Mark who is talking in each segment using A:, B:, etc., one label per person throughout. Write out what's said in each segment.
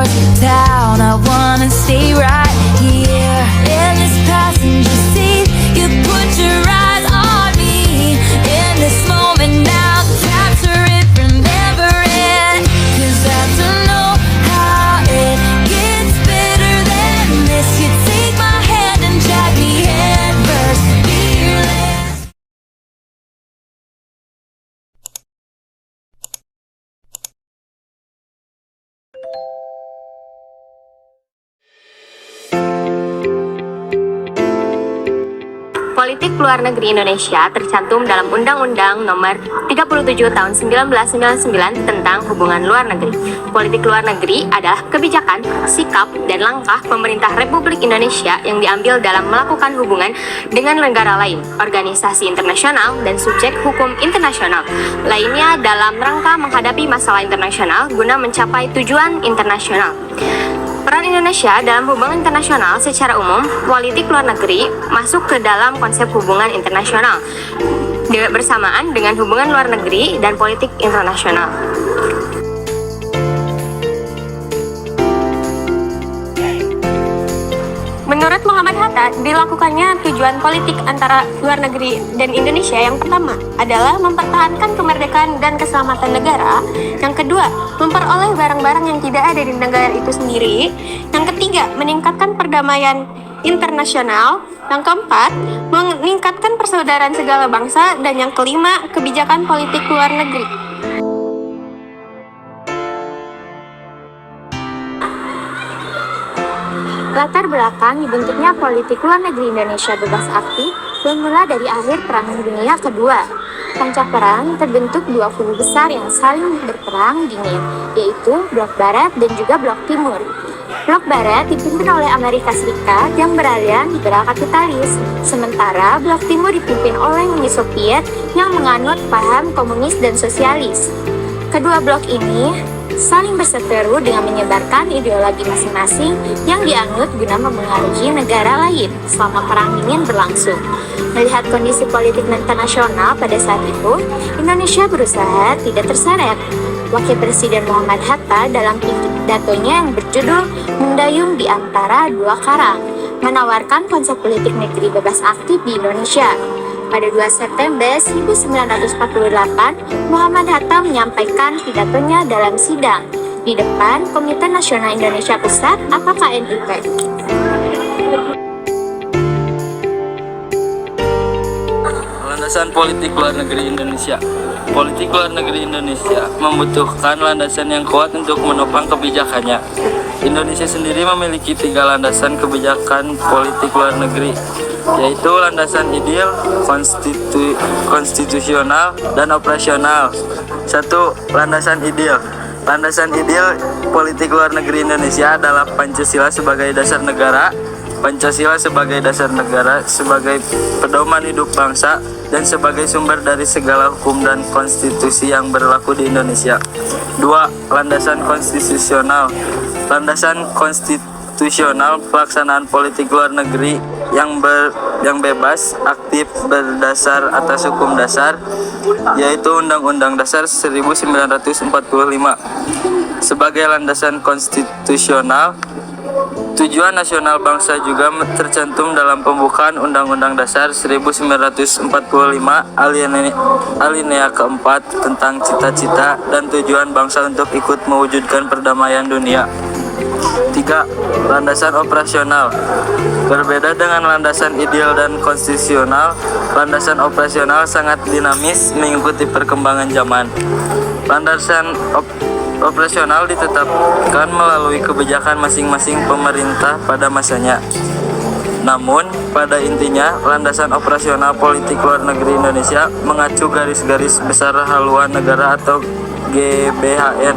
A: towards town. I wanna stay right here in this passenger seat. You put your eyes on me in this moment now. Capture it, remember it, 'cause I don't know how it gets better than this. You take my hand and drag me head first, fearless.
B: Politik luar negeri Indonesia tercantum dalam Undang-Undang Nomor 37 Tahun 1999 tentang Hubungan Luar Negeri. Politik luar negeri adalah kebijakan, sikap, dan langkah pemerintah Republik Indonesia yang diambil dalam melakukan hubungan dengan negara lain, organisasi internasional, dan subjek hukum internasional lainnya dalam rangka menghadapi masalah internasional guna mencapai tujuan internasional. Peran Indonesia dalam hubungan internasional secara umum, politik luar negeri masuk ke dalam konsep hubungan internasional bersamaan dengan hubungan luar negeri dan politik internasional. Menurut Muhammad Hatta, dilakukannya tujuan politik antara luar negeri dan Indonesia yang pertama adalah mempertahankan kemerdekaan dan keselamatan negara. Yang kedua, memperoleh barang-barang yang tidak ada di negara itu sendiri. Yang ketiga, meningkatkan perdamaian internasional. Yang keempat, meningkatkan persaudaraan segala bangsa. Dan yang kelima, kebijakan politik luar negeri. Latar belakang dibentuknya politik luar negeri Indonesia bebas aktif bermula dari akhir Perang Dunia Kedua. Kancah perang terbentuk dua kubu besar yang saling berperang dingin, yaitu Blok Barat dan juga Blok Timur. Blok Barat dipimpin oleh Amerika Serikat yang beraliran liberal kapitalis, sementara Blok Timur dipimpin oleh Uni Soviet yang menganut paham komunis dan sosialis. Kedua blok ini saling berseteru dengan menyebarkan ideologi masing-masing yang dianut guna memengaruhi negara lain selama Perang Dingin berlangsung. Melihat kondisi politik internasional pada saat itu, Indonesia berusaha tidak terseret. Wakil Presiden Muhammad Hatta dalam pidatonya yang berjudul Mendayung di Antara Dua Karang menawarkan konsep politik negeri bebas aktif di Indonesia. Pada 2 September 1948, Muhammad Hatta menyampaikan pidatonya dalam sidang di depan Komite Nasional Indonesia Pusat atau KNIP.
C: Landasan politik luar negeri Indonesia. Politik luar negeri Indonesia membutuhkan landasan yang kuat untuk menopang kebijakannya. Indonesia sendiri memiliki 3 landasan kebijakan politik luar negeri, yaitu landasan ideal, konstitusional, dan operasional. 1. Landasan ideal. Landasan ideal politik luar negeri Indonesia adalah Pancasila sebagai dasar negara, Pancasila sebagai dasar negara, sebagai pedoman hidup bangsa, dan sebagai sumber dari segala hukum dan konstitusi yang berlaku di Indonesia. 2. Landasan konstitusional. Landasan konstitusional pelaksanaan politik luar negeri yang bebas, aktif, berdasar atas hukum dasar, yaitu Undang-Undang Dasar 1945. Sebagai landasan konstitusional, tujuan nasional bangsa juga tercantum dalam pembukaan Undang-Undang Dasar 1945 alinea keempat tentang cita-cita dan tujuan bangsa untuk ikut mewujudkan perdamaian dunia. 3. Landasan operasional. Berbeda dengan landasan ideal dan konstitusional, landasan operasional sangat dinamis mengikuti perkembangan zaman. Landasan operasional ditetapkan melalui kebijakan masing-masing pemerintah pada masanya. Namun, pada intinya, landasan operasional politik luar negeri Indonesia mengacu garis-garis besar haluan negara atau GBHN.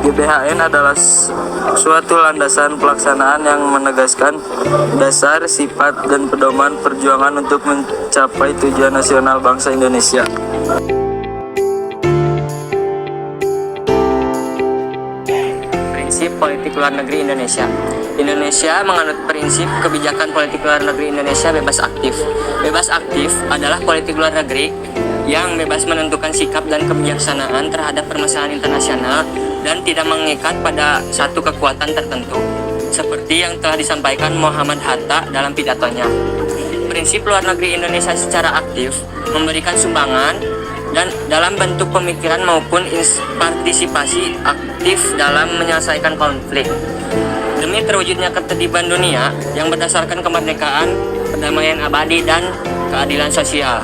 C: GBHN adalah suatu landasan pelaksanaan yang menegaskan dasar, sifat, dan pedoman perjuangan untuk mencapai tujuan nasional bangsa Indonesia.
B: Prinsip politik luar negeri Indonesia. Indonesia menganut prinsip kebijakan politik luar negeri Indonesia bebas aktif. Bebas aktif adalah politik luar negeri yang bebas menentukan sikap dan kebijaksanaan terhadap permasalahan internasional
D: dan tidak mengikat pada satu kekuatan tertentu, seperti yang telah disampaikan Muhammad Hatta dalam pidatonya. Prinsip luar negeri Indonesia secara aktif memberikan sumbangan dan dalam bentuk pemikiran maupun partisipasi aktif dalam menyelesaikan konflik demi terwujudnya ketertiban dunia yang berdasarkan kemerdekaan, perdamaian abadi, dan keadilan sosial.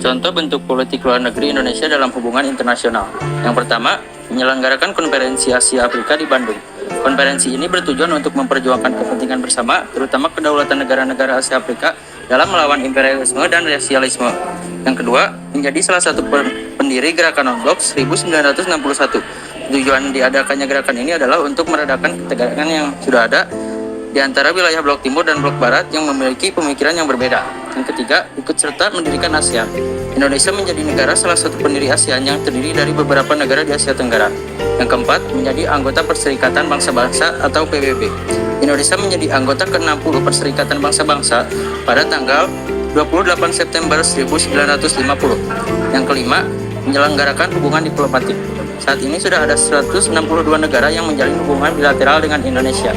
C: Contoh bentuk politik luar negeri Indonesia dalam hubungan internasional. Yang pertama, menyelenggarakan Konferensi Asia Afrika di Bandung. Konferensi ini bertujuan untuk memperjuangkan kepentingan bersama, terutama kedaulatan negara-negara Asia Afrika dalam melawan imperialisme dan rasialisme. Yang kedua, menjadi salah satu pendiri Gerakan Non-Blok 1961. Tujuan diadakannya gerakan ini adalah untuk meredakan ketegangan yang sudah ada di antara wilayah Blok Timur dan Blok Barat yang memiliki pemikiran yang berbeda. Yang ketiga, ikut serta mendirikan ASEAN. Indonesia menjadi negara salah satu pendiri ASEAN yang terdiri dari beberapa negara di Asia Tenggara. Yang keempat, menjadi anggota Perserikatan Bangsa-Bangsa atau PBB. Indonesia menjadi anggota ke-60 Perserikatan Bangsa-Bangsa pada tanggal 28 September 1950. Yang kelima, menyelenggarakan hubungan diplomatik. Saat ini sudah ada 162 negara yang menjalin hubungan bilateral dengan Indonesia.